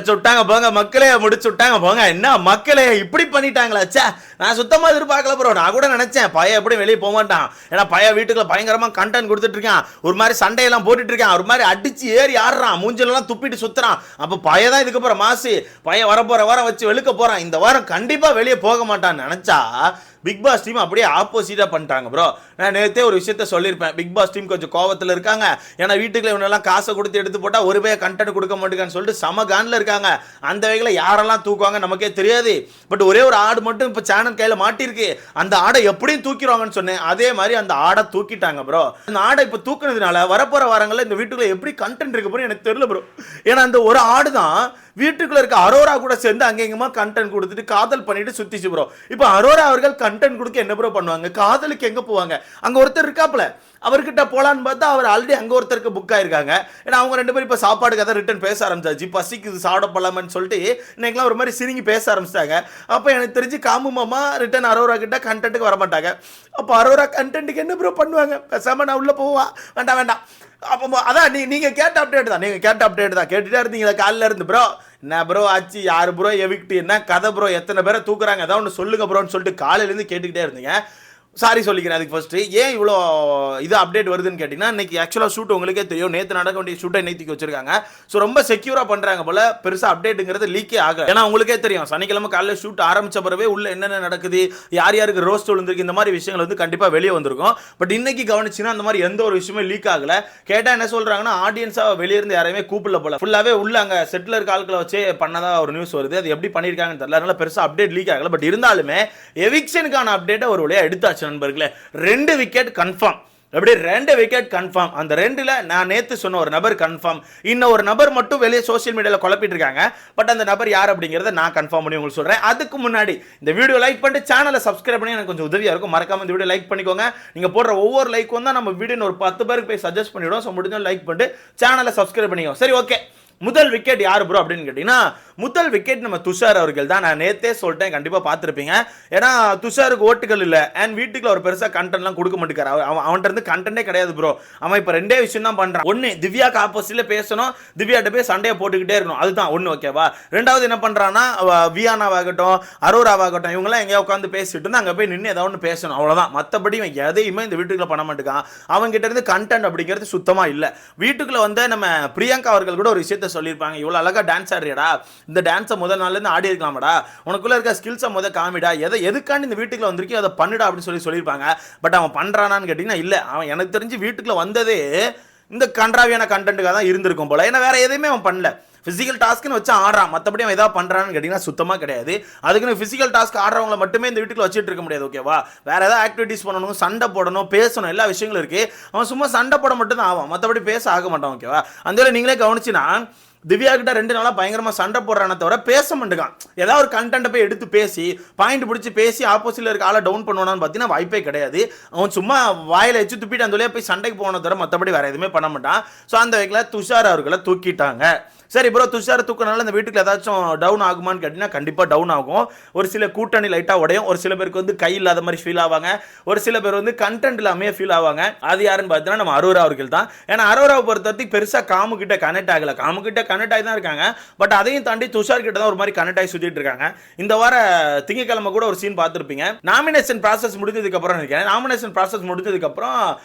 சுட்டாங்க போங்க மக்களே, முடிச்சு விட்டாங்க போங்க. என்ன மக்களே இப்படி பண்ணிட்டாங்களா? ச்சே, நான் சுத்தமா எதிர்பார்க்கல ப்ரோ. நான் கூட நினைச்சேன் பையன் எப்படி வெளியே போக மாட்டான், ஏன்னா பையன் வீட்டுக்குள்ள பயங்கரமா கண்டென்ட் கொடுத்துட்டு இருக்கான், ஒரு மாதிரி சண்டையெல்லாம் போட்டுட்டு இருக்கான், ஒரு மாதிரி அடிச்சு ஏறி ஆடுறான், மூஞ்செல்லாம் துப்பிட்டு சுத்துறான். அப்ப பையன் தான் இதுக்கப்புறம் மாசு, பையன் வரப்போற வாரம் வச்சு வெளுக்க போறான், இந்த வாரம் கண்டிப்பா வெளியே போக மாட்டான்னு நினைச்சா பிக் பாஸ் டீம் அப்படியே ஆப்போசிட்டா பண்ணிட்டாங்க ப்ரோ. நான் நேற்றே ஒரு விஷயத்த சொல்லியிருப்பேன், பிக் பாஸ் டீம் கொஞ்சம் கோவத்தில் இருக்காங்க, ஏன்னா வீட்டுக்குள்ள இவனெல்லாம் காசை கொடுத்து எடுத்து போட்டால் ஒரு பைய கண்டென்ட் கொடுக்க மாட்டேங்கன்னு சொல்லிட்டு சம கான்ல இருக்காங்க. அந்த வகையில் யாரெல்லாம் தூக்குவாங்க நமக்கே தெரியாது. பட் ஒரே ஒரு ஆடு மட்டும் இப்போ சேனல் கையில் மாட்டிருக்கு, அந்த ஆடை எப்படியும் தூக்கிடுவாங்கன்னு சொன்னேன், அதே மாதிரி அந்த ஆடை தூக்கிட்டாங்க ப்ரோ. அந்த ஆடை இப்போ தூக்குனதுனால வரப்போற வாரங்களில் இந்த வீட்டுக்குள்ள எப்படி கண்டென்ட் இருக்கு ப்ரோ எனக்கு தெரியல ப்ரோ. ஏன்னா அந்த ஒரு ஆடு தான் வீட்டுக்குள்ள இருக்க அரோரா கூட சேர்ந்து அங்கேயுமா கண்டென்ட் கொடுத்துட்டு காதல் பண்ணிட்டு சுத்திச்சு ப்ரோ. இப்போ அரோரா அவர்கள் கண்டென்ட் கொடுக்க என்ன ப்ரோ பண்ணுவாங்க? காதலுக்கு எங்க போவாங்க? அங்க ஒருத்தர் இருக்காப்ல, அவர்கிட்ட போலான்னு பார்த்தா அவர் ஆல்ரெடி அங்க ஒருத்தருக்கு புக் ஆயிருக்காங்க. ஏன்னா அவங்க ரெண்டு பேரும் இப்போ சாப்பாடுக்கு அதை ரிட்டர்ன் பேச ஆரம்பிச்சாச்சு, பசிக்கு சாப்பிட போலாமன்னு சொல்லிட்டு இன்னைக்கெல்லாம் ஒரு மாதிரி சிரிங்கி பேச ஆரம்பிச்சிட்டாங்க. அப்போ எனக்கு தெரிஞ்சு காமு மாமா ரிட்டர்ன் அரோரா கிட்ட கண்டென்ட்டுக்கு வர மாட்டாங்க. அப்போ அரோரா கண்டென்ட்டுக்கு என்ன ப்ரோ பண்ணுவாங்க? பேசாம நான் உள்ள போவா, வேண்டாம் வேண்டாம். அப்போ அதான் நீங்க கேட்ட அப்டேட் தான், நீங்க கேட்ட அப்டேட் தான் கேட்டுட்டே இருந்தீங்களா காலைல இருந்து ப்ரோ. என்ன ப்ரோ ஆச்சு, யார் ப்ரோ எவிக்ட், என்ன கதை ப்ரோ, எத்தனை பேரை தூக்குறாங்க, ஏதாவது ஒன்று சொல்லுங்க ப்ரோன்னு சொல்லிட்டு காலையிலேருந்து கேட்டுக்கிட்டே இருந்தீங்க. சாரி சொல்லிக்கிறேன் அதுக்கு ஃபர்ஸ்ட்டு. ஏன் இவ்வளோ இது அப்டேட் வருதுன்னு கேட்டிங்கன்னா, இன்றைக்கி ஆக்சுவலாக ஷூட் உங்களுக்கே தெரியும், நேற்று நடக்க வேண்டிய ஷூட்டை நேற்றுக்கு வச்சிருக்காங்க. ஸோ ரொம்ப செக்யூராக பண்ணுறாங்க போல், பெருசாக அப்டேட்டுங்கிறது லீக்கே ஆக. ஏன்னா உங்களுக்கே தெரியும் சனிக்கிழமை காலையில் ஷூட் ஆரம்பித்த பிறவே உள்ள என்னென்ன நடக்குது, யார் யாருக்கு ரோஸ்ட் விழுந்திருக்கு, இந்த மாதிரி விஷயங்கள் வந்து கண்டிப்பாக வெளியே வந்திருக்கும். பட் இன்னைக்கு கவனிச்சின்னா அந்த மாதிரி எந்த ஒரு விஷயமே லீக் ஆகலை. கேட்டால் என்ன சொல்கிறாங்கன்னா, ஆடியன்ஸாக வெளியே இருந்து யாரையுமே கூப்பிடல போல, ஃபுல்லாகவே உள்ள அங்கே செட்டில் இருக்க ஆட்களை வச்சே பண்ணதாக ஒரு நியூஸ் வருது. அது எப்படி பண்ணியிருக்காங்கன்னு தெரியல, அதனால பெருசாக அப்டேட் லீக் ஆகலை. பட் இருந்தாலுமே எவிக்ஷனுக்கான அப்டேட்டை ஒரு வழியாக எடுத்தாச்சு நண்பர்களே. 2 விக்கெட் கன்ஃபார்ம். எப்படி 2 விக்கெட் கன்ஃபார்ம். அந்த 2ல நான் நேத்து சொன்ன ஒரு நபர் கன்ஃபார்ம், இன்னும் ஒரு நபர் மட்டும் வெளியே சோஷியல் மீடியாவில் குழப்பிட்டு இருக்காங்க. பட் அந்த நபர் யார் அப்படிங்கறத நான் கன்ஃபார்ம் பண்ணி உங்களுக்கு சொல்றேன். அதுக்கு முன்னாடி இந்த வீடியோ லைக் பண்ணிட்டு சேனலை சப்ஸ்கிரைப் பண்ணி எனக்கு கொஞ்சம் உதவியா இருக்கும். மறக்காம இந்த வீடியோ லைக் பண்ணிக்கோங்க. நீங்க போடுற ஒவ்வொரு லைக்கும் தான் நம்ம வீடியோ ஒரு 10 பேருக்கு போய் சஜஸ்ட் பண்ணிடுவோம். ஸோ முடிஞ்ச லைக் பண்ணிட்டு சேனலை சப்ஸ்கிரைப் பண்ணிக்கோங்க. சரி, ஓகே. முதல் விக்கெட் யார் ப்ரோ அப்படின்னு கேட்டீங்கன்னா, முதல் விக்கெட் நம்ம துஷார் அவர்கள் தான். நான் நேத்தே சொல்லிட்டேன், கண்டிப்பா பார்த்துருப்பீங்க. ஏன்னா துஷாருக்கு ஓட்டுகள் இல்லை, அண்ட் வீட்டுக்குள்ள ஒரு பெருசா கண்டென்ட்லாம் கொடுக்க மாட்டேங்கிறார். அவன்கிட்ட இருந்து கண்டென்ட்டே கிடையாது ப்ரோ. அவன் இப்போ 2 விஷயம் தான் பண்றான். ஒன்னு, திவ்யாக்கு ஆப்போசிட்ல பேசணும், திவ்யாட்ட போய் சண்டையை போட்டுக்கிட்டே இருக்கணும், அதுதான் ஒன்று, ஓகேவா? ரெண்டாவது என்ன பண்றான்னா, வியானாவாகட்டும் அரோராவாகட்டும் இவங்கெல்லாம் எங்கேயா உட்காந்து பேசிட்டு இருந்து அங்கே போய் நின்று ஏதாவது ஒன்று பேசணும், அவ்வளோதான். மற்றபடி எதையுமே இந்த வீட்டுக்குள்ள பண்ண மாட்டேங்கான். அவங்க கிட்ட இருந்து கண்டென்ட் அப்படிங்கிறது சுத்தமா இல்லை. வீட்டுக்குள்ள வந்து நம்ம பிரியங்கா அவர்கள் கூட ஒரு விஷயத்த சொல்லியிருப்பாங்க, இவ்வளோ அழகா டான்ஸ் ஆடுறியடா, இந்த டான்ஸை முதல் நாள்ல இருந்து ஆடி இருக்கலாமடா, உனக்குள்ள இருக்க ஸ்கில்ஸை முதல் காமிடா, எதுக்காண்டி இந்த வீட்டுக்குள்ள வந்திருக்கோ அதை பண்ணுடா அப்படின்னு சொல்லியிருப்பாங்க. பட் அவன் பண்றானான்னு கேட்டீங்கன்னா இல்லை. அவன் எனக்கு தெரிஞ்சு வீட்டுக்குள்ள வந்ததே இந்த கன்றாவியான கண்டென்ட்டுக்காக தான் இருந்திருக்கும் போல. ஏன்னா வேற எதையுமே அவன் பண்ணல. பிசிக்கல் டாஸ்க்னு வச்சு ஆடுறான், மற்றபடி அவன் ஏதாவது பண்ணுறான்னு கேட்டிங்கன்னா சுத்தமாக கிடையாது. அதுக்குன்னு பிசிக்கல் டாஸ்க் ஆடுறவங்களை மட்டுமே இந்த வீட்டுக்குள்ள வச்சுட்டு இருக்க முடியாது, ஓகேவா? வேற ஏதாவது ஆக்டிவிட்டிஸ் பண்ணணும், சண்டை போடணும், பேசணும், எல்லா விஷயங்களும் இருக்கு. அவன் சும்மா சண்டை போட மட்டும் தான் ஆவான், மற்றபடி பேச ஆக மாட்டான், ஓகேவா? அந்த நீங்களே கவனிச்சுன்னா திவ்யா கிட்ட 2 நாளா பயங்கரமா சண்டை போடுறானே தவிர பேச மாட்டேங்கான். ஏதாவது ஒரு கண்டென்ட் போய் எடுத்து பேசி பாயிண்ட் பிடிச்சி பேசி ஆப்போசிட்ல இருக்க ஆளை டவுன் பண்ணுவானான்னு பார்த்தீங்கன்னா வாய்ப்பே கிடையாது. அவன் சும்மா வாயில வச்சு துப்பிட்டு அந்த வழியா போய் சண்டைக்கு போன தவிர மற்றபடி வேற எதுவுமே பண்ண மாட்டான். ஸோ அந்த வகையில் துஷார் அவர்களை தூக்கிட்டாங்க. சரி ப்ரோ, துஷார் தூக்கினால இந்த வீட்டுக்கு ஏதாச்சும் டவுன் ஆகுமான்னு கேட்டிங்கன்னா கண்டிப்பாக டவுன் ஆகும். ஒரு சில கூட்டணி லைட்டாக உடையும், ஒரு சில பேருக்கு வந்து கை இல்லாத மாதிரி ஃபீல் ஆவாங்க, ஒரு சில பேர் வந்து கண்டென்ட் இல்லாமல் ஃபீல் ஆவாங்க. அது யாருன்னு பார்த்தீங்கன்னா நம்ம அரோரா அவர்கள் தான். ஏன்னா அரோராவை பொறுத்தவரைக்கும் பெருசாக காமு கிட்ட கனெக்ட் ஆகலை, காமு கிட்ட கனெக்ட் ஆகி தான் இருக்காங்க. பட் அதையும் தாண்டி துஷார் கிட்ட தான் ஒரு மாதிரி கனெக்ட் ஆகி சுற்றிட்டு இருக்காங்க. இந்த வார திங்கக்கிழமை கூட ஒரு சீன் பார்த்துருப்பீங்க. நாமினேஷன் ப்ராசஸ் முடிஞ்சதுக்கு அப்புறம் நினைக்கிறேன், நாமினேஷன் ப்ராசஸ் முடிஞ்சதுக்கு அப்புறம்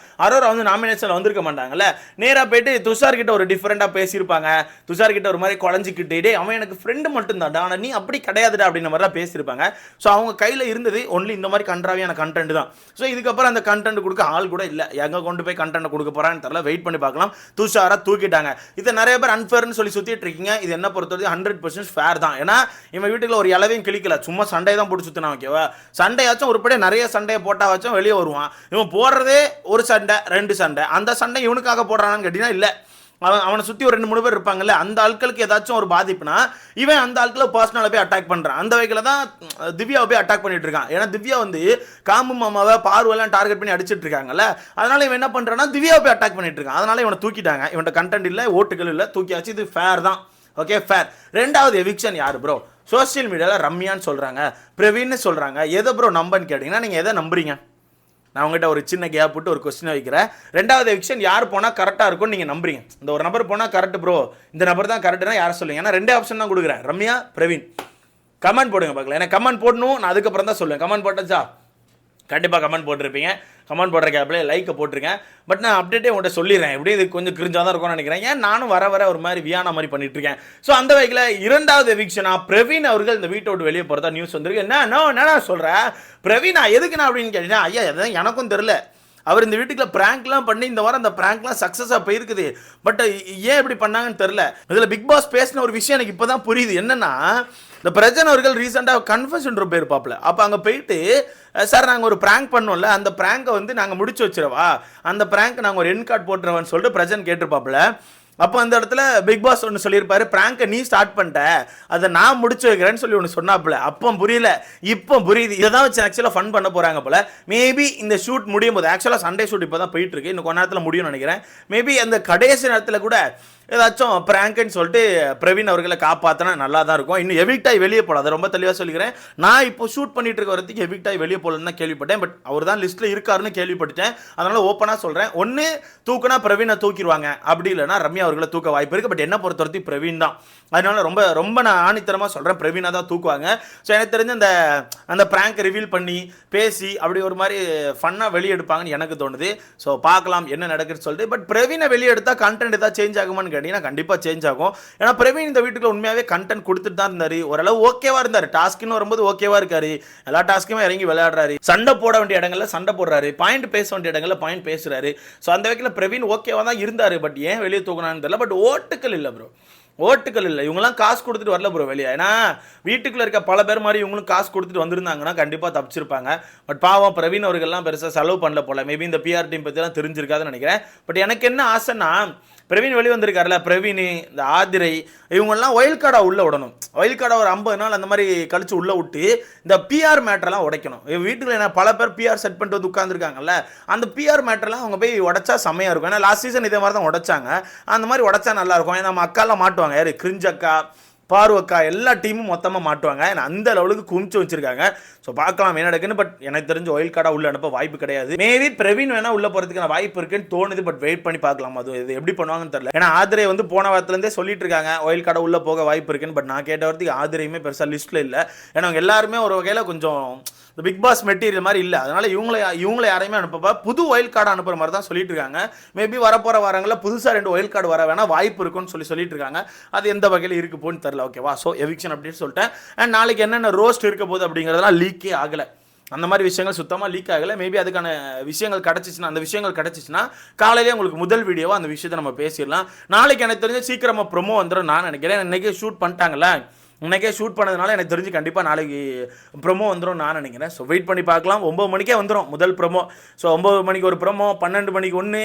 அரோரா வந்து நாமினேஷன் வந்திருக்க மாட்டாங்கல்ல, நேராக போயிட்டு துஷார் கிட்ட ஒரு டிஃபரெண்டாக பேசியிருப்பாங்க. துஷார் கிட்ட ஒரு மாதிரி குழஞ்சிக்கிட்டே, அவன் எனக்கு ஃப்ரெண்டு மட்டும் தான், ஆனால் நீ அப்படி கிடையாதுடா அப்படின்ற மாதிரிலாம் பேசியிருப்பாங்க. ஸோ அவங்க கையில் இருந்தது ஒன்லி இந்த மாதிரி கன்றாவியான கண்டென்ட் தான். ஸோ இதுக்கப்புறம் அந்த கண்டென்ட் கொடுக்க ஆள் கூட இல்லை. எங்கே கொண்டு போய் கண்டென்ட் கொடுக்க போறான்னு தெரியல, வெயிட் பண்ணி பார்க்கலாம். துஷாரா தூக்கிட்டாங்க. இதை நிறைய பேர் அன்ஃபேர்னு சொல்லி சுற்றிட்டு இருக்கீங்க. இது என்ன பொறுத்தவரை 100% ஃபேர் தான். ஏன்னா இவன் வீட்டுக்குள்ள ஒரு இலவையும் கிளிக்கல, சும்மா சண்டையை தான் போட்டு சுற்றினா, ஓகேவா? சண்டையாச்சும் உருப்படியே நிறைய சண்டையை போட்டாச்சும் வெளியே வருவான். இவன் போடுறதே ஒரு சண்டை 2 சண்டை, அந்த சண்டை இவனுக்காக போடுறான்னு கேட்டீங்கன்னா இல்லை. அவனை சுற்றி ஒரு 2-3 பேர் இருப்பாங்கல்ல, அந்த ஆட்களுக்கு ஏதாச்சும் ஒரு பாதிப்புனா இவன் அந்த ஆட்களை பர்சனலாக போய் அட்டாக் பண்ணுறான். அந்த வகையில் தான் திவ்யாவை போய் அட்டாக் பண்ணிட்டு இருக்கான். ஏன்னா திவ்யா வந்து காம்பு மாமாவை பார்வெல்லாம் டார்கெட் பண்ணி அடிச்சிட்டு இருக்காங்கல்ல, அதனால இவன் என்ன பண்ணுறான்னா திவ்யாவை போய் அட்டாக் பண்ணிட்டு இருக்கான். அதனால இவனை தூக்கிட்டாங்க. இவன்ட்ட கண்டென்ட் இல்லை, ஓட்டுகள் இல்லை, தூக்கியாச்சு. இது ஃபேர் தான், ஓகே, ஃபேர். ரெண்டாவது எவிக்ஷன் யார் ப்ரோ? சோசியல் மீடியாவில் ரம்யான்னு சொல்கிறாங்க, பிரவீன்னு சொல்கிறாங்க. எதை ப்ரோ நம்பன்னு கேட்டிங்கன்னா நீங்கள் எதை நம்புறீங்க? நான் உங்ககிட்ட ஒரு சின்ன கேப் விட்டு ஒரு கொஸ்டின் வைக்கிறேன். 2வது எவிக்ஷன் யார் போனால் கரெக்டாக இருக்கும்னு நீங்கள் நம்புறீங்க? இந்த ஒரு நபர் போனால் கரெக்ட் ப்ரோ, இந்த நபர் தான் கரெக்டுனா யாரை சொல்லுங்க? ஏன்னா 2 ஆப்ஷன் தான் கொடுக்குறேன், ரம்யா, பிரவீன். கமெண்ட் போடுங்க பார்க்கலாம். எனக்கு கமெண்ட் போடணும், நான் அதுக்கப்புறம் தான் சொல்லுவேன். கமெண்ட் போட்டாச்சா? கண்டிப்பாக கமெண்ட் போட்டிருப்பீங்க. கமெண்ட் போடுற கேப்பில் லைக்கை போட்டிருக்கேன். பட் நான் அப்டேட்டே உங்கள்கிட்ட சொல்லிடுறேன், எப்படி இது கொஞ்சம் கிரிஞ்சாக தான் இருக்கும்னு நினைக்கிறேன். ஏன் நானும் வர ஒரு மாதிரி வியானா மாதிரி பண்ணிட்டு இருக்கேன். ஸோ அந்த வகையில் 2வது எவிக்ஷனாக பிரவீன் அவர்கள் இந்த வீட்டை விட்டு வெளியே போகிறதா நியூஸ் வந்திருக்கு. என்ன சொல்கிறேன் பிரவீனா, எதுக்குண்ணா அப்படின்னு கேட்டீங்கன்னா, ஐயா எதாவது எனக்கும் தெரில. அவர் இந்த வீட்டுக்குள்ள பிராங்க்லாம் பண்ணி இந்த வாரம் அந்த பிராங்க்லாம் சக்ஸஸாக போயிருக்குது. பட் ஏன் இப்படி பண்ணாங்கன்னு தெரில. இதில் பிக் பாஸ் பேசின ஒரு விஷயம் எனக்கு இப்போ தான் புரியுது. என்னன்னா, இந்த பிரஜன் அவர்கள் ரீசெண்டாக கன்ஃபெஷன் ரூம் போயிருப்பாப்ல. அப்போ அங்கே போயிட்டு, சார் நாங்கள் ஒரு ப்ராங்க் பண்ணோம்ல, அந்த ப்ராங்கை வந்து நாங்கள் முடிச்சு வச்சிடவா, அந்த ப்ராங்க் நாங்கள் ஒரு என் கார்டு போட்டுருவோன்னு சொல்லிட்டு பிரஜன் கேட்டிருப்பாப்ல. அப்போ அந்த இடத்துல பிக் பாஸ் ஒன்று சொல்லியிருப்பாரு, ப்ராங்கை நீ ஸ்டார்ட் பண்ணிட்ட, அதை நான் முடிச்சு வைக்கிறேன்னு சொல்லி ஒன்று சொன்னாப்புல. அப்போ புரியல, இப்போ புரியுது. இதை தான் வச்சு ஆக்சுவலாக ஃபன் பண்ண போகிறாங்க போல. மேபி இந்த ஷூட் முடியும் போது, ஆக்சுவலாக சண்டே ஷூட் இப்போ தான் போயிட்டு இருக்கு, இன்னும் கொஞ்ச நேரத்தில் முடியும்னு நினைக்கிறேன். மேபி அந்த கடைசி நேரத்தில் கூட ஏதாச்சும் ப்ராங்க்னு சொல்லிட்டு பிரவீன் அவர்களை காப்பாற்றினா நல்லா தான் இருக்கும். இன்னும் எவிக்டாய் வெளியே போகல, அதை ரொம்ப தெளிவாக சொல்லிக்கிறேன். நான் இப்போ ஷூட் பண்ணிட்டு இருக்க வரதுக்கு எவிக்டாய் வெளியே போகலன்னு தான் கேள்விப்பட்டேன். பட் அவர் தான் லிஸ்ட்டில் இருக்காருன்னு கேள்விப்பட்டேன். அதனால் ஓப்பனாக சொல்கிறேன், ஒன்று தூக்குனா பிரவீனை தூக்கிடுவாங்க, அப்படி இல்லைனா ரம்யா அவர்களை தூக்க வாய்ப்பு இருக்குது. பட் என்ன பொறுத்த வரைக்கும் பிரவீன் தான். அதனால ரொம்ப ரொம்ப நான் ஆணித்தரமாக சொல்கிறேன், பிரவீனா தான் தூக்குவாங்க. ஸோ எனக்கு தெரிஞ்சு அந்த ப்ராங்க் ரிவீல் பண்ணி பேசி அப்படி ஒரு மாதிரி ஃபன்னாக வெளியே எடுப்பாங்கன்னு எனக்கு தோணுது. ஸோ பார்க்கலாம் என்ன நடக்குதுன்னு சொல்லிட்டு. பட் பிரவீனை வெளியே எடுத்தால் கண்டென்ட் ஏதாவது சேஞ்ச் ஆகுமான்னு கேட்டிங்கன்னா கண்டிப்பாக சேஞ்ச் ஆகும். ஏன்னா பிரவீன் இந்த வீட்டுக்குள்ள உண்மையாகவே கண்டென்ட் கொடுத்துட்டு தான் இருந்தார். ஓரளவு ஓகேவா இருந்தார். டாஸ்க்குன்னு வரும்போது ஓகேவா இருக்காரு. எல்லா டாஸ்க்குமே இறங்கி விளையாடுறாரு. சண்டை போட வேண்டிய இடங்கள்ல சண்டை போடுறாரு. பாயிண்ட் பேச வேண்டிய இடங்கள்ல பாயிண்ட் பேசுறாரு. ஸோ அந்த வகையில் பிரவீன் ஓகேவா தான் இருந்தார். பட் ஏன் வெளியே தூக்கினான்னு தெரியல. பட் ஓட்டுக்கள் இல்லை ப்ரோ, ஓட்டுக்கள் இல்லை. இவங்கெல்லாம் காசு கொடுத்துட்டு வரல ப்ரோ வெளியே. ஏன்னா வீட்டுக்குள்ளே இருக்க பல பேர் மாதிரி இவங்களும் காசு கொடுத்துட்டு வந்திருந்தாங்கன்னா கண்டிப்பாக தப்பிச்சிருப்பாங்க. பட் பாவம் பிரவீன் அவர்கள்லாம் பெருசாக செலவு பண்ணல போல. மேபி இந்த பிஆர் டீம் பற்றிலாம் தெரிஞ்சிருக்காதுன்னு நினைக்கிறேன். பட் எனக்கு என்ன ஆசைன்னா, பிரவீன் வெளியே வந்திருக்காருல, பிரவீன், இந்த ஆதிரை, இவங்கெல்லாம் ஒயில் கார்டாக உள்ளே விடணும். ஒயில் கார்டாக ஒரு 50 நாள் அந்த மாதிரி கழிச்சு உள்ளே விட்டு இந்த பிஆர் மேட்டரெல்லாம் உடைக்கணும். வீட்டுக்குள்ள என்ன பல பேர் பிஆர் செட் பண்ணிட்டு வந்து உட்காந்துருக்காங்கல்ல, அந்த பிஆர் மேட்டரெல்லாம் அவங்க போய் உடச்சா செம்மையாக இருக்கும். ஏன்னா லாஸ்ட் சீசன் இதே மாதிரி தான் உடைச்சாங்க. அந்த மாதிரி உடச்சா நல்லாயிருக்கும். ஏன்னா நம்ம அக்காலாம் மாட்டுவாங்க, யார் கிரிஞ்சக்கா, பார்வக்கா, எல்லா டீமும் மொத்தமாக மாட்டுவாங்க. ஏன்னா அந்த லெவலுக்கு குமிச்சு வச்சிருக்காங்க. ஸோ பார்க்கலாம் என்ன நடக்குன்னு. பட் எனக்கு தெரிஞ்ச ஒயில் கார்டாக உள்ள அனுப்ப வாய்ப்பு கிடையாது. மேபி பிரவீன் வேணா உள்ள போகிறதுக்கான வாய்ப்பு இருக்குன்னு தோணுது. பட் வெயிட் பண்ணி பார்க்கலாம், அது இது எப்படி பண்ணுவாங்கன்னு தெரியல. ஏன்னா ஆதிரை வந்து போன வாரத்துலேருந்தே சொல்லிட்டு இருக்காங்க ஒயில் கார்டாக உள்ள போக வாய்ப்பு இருக்குன்னு. பட் நான் கேட்ட வரதுக்கு ஆதிரையுமே பெருசாக லிஸ்ட்டில் இல்லை. ஏன்னா அவங்க எல்லாருமே ஒரு வகையில் கொஞ்சம் இந்த பிக் பாஸ் மெட்டீரியல் மாதிரி இல்லை. அதனால் இவங்களை யாரையுமே அனுப்பப்பா புது ஒயில் கார்டு அனுப்புகிற மாதிரி தான் சொல்லிட்டு இருக்காங்க. மேபி வரப்போகிற வாரங்களில் புதுசாக 2 ஒயில் கார்டு வர வேணா வாய்ப்பு இருக்குன்னு சொல்லிட்டு இருக்காங்க. அது எந்த வகையில் இருக்கு போன்னு தெரியல. ஓகேவா? ஸோ எவிக்ஷன் அப்படின்னு சொல்லிட்டேன். அண்ட் நாளைக்கு என்னென்ன ரோஸ்ட் இருக்க போகுது அப்படிங்கிறதெல்லாம் லீக்கே ஆகலை. அந்த மாதிரி விஷயங்கள் சுத்தமாக லீக் ஆகலை. மேபி அதுக்கான விஷயங்கள் கிடச்சிச்சுன்னா, அந்த விஷயங்கள் கிடச்சிச்சுன்னா காலையிலே உங்களுக்கு முதல் வீடியோவாக அந்த விஷயத்தை நம்ம பேசிடலாம். நாளைக்கு எனக்கு தெரிஞ்ச சீக்கிரமாக ப்ரொமோ வந்துடும் நான் நினைக்கிறேன். இன்றைக்கே ஷூட் பண்ணிட்டாங்களே, இன்றைக்கே ஷூட் பண்ணதுனால எனக்கு தெரிஞ்சு கண்டிப்பாக நாளைக்கு ப்ரொமோ வந்துடும் நான் நினைக்கிறேன். ஸோ வெயிட் பண்ணி பார்க்கலாம். 9 மணிக்கே வந்துடும் முதல் ப்ரொமோ. ஸோ 9 மணிக்கு ஒரு ப்ரொமோ, 12 மணிக்கு ஒன்று,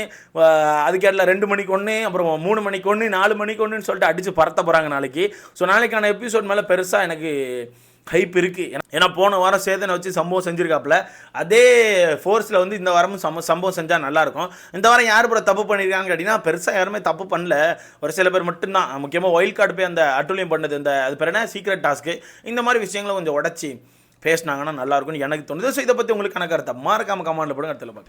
அதுக்கேட்டில் 2 மணிக்கு ஒன்று, அப்புறம் 3 மணிக்கு ஒன்று, 4 மணிக்கு ஒன்றுன்னு சொல்லிட்டு அடித்து பறத்த போகிறாங்க நாளைக்கு. ஸோ நாளைக்கான எபிசோட் மேலே பெருசாக எனக்கு ஹைப் இருக்குது. ஏன்னா போன வாரம் சேதனை வச்சு சம்பவம் செஞ்சுருக்காப்புல, அதே ஃபோர்ஸில் வந்து இந்த வாரமும் சம்பவம் செஞ்சால் நல்லாயிருக்கும். இந்த வாரம் யார் கூட தப்பு பண்ணியிருக்காங்க அப்படின்னா, பெருசாக யாருமே தப்பு பண்ணல, ஒரு சில பேர் மட்டும்தான். முக்கியமாக ஒயில் கார்டு போய் அந்த அட்டூழியம் பண்ணது, இந்த அது பேர் என்ன சீக்ரெட் டாஸ்க்கு, இந்த மாதிரி விஷயங்களை கொஞ்சம் உடச்சி பேசினாங்கன்னா நல்லாயிருக்கும்னு எனக்கு தோணுது. ஸோ இதை பற்றி உங்களுக்கு கணக்காக மறக்காமல் கமெண்ட்டில் போடுங்க. அடுத்த பார்க்க.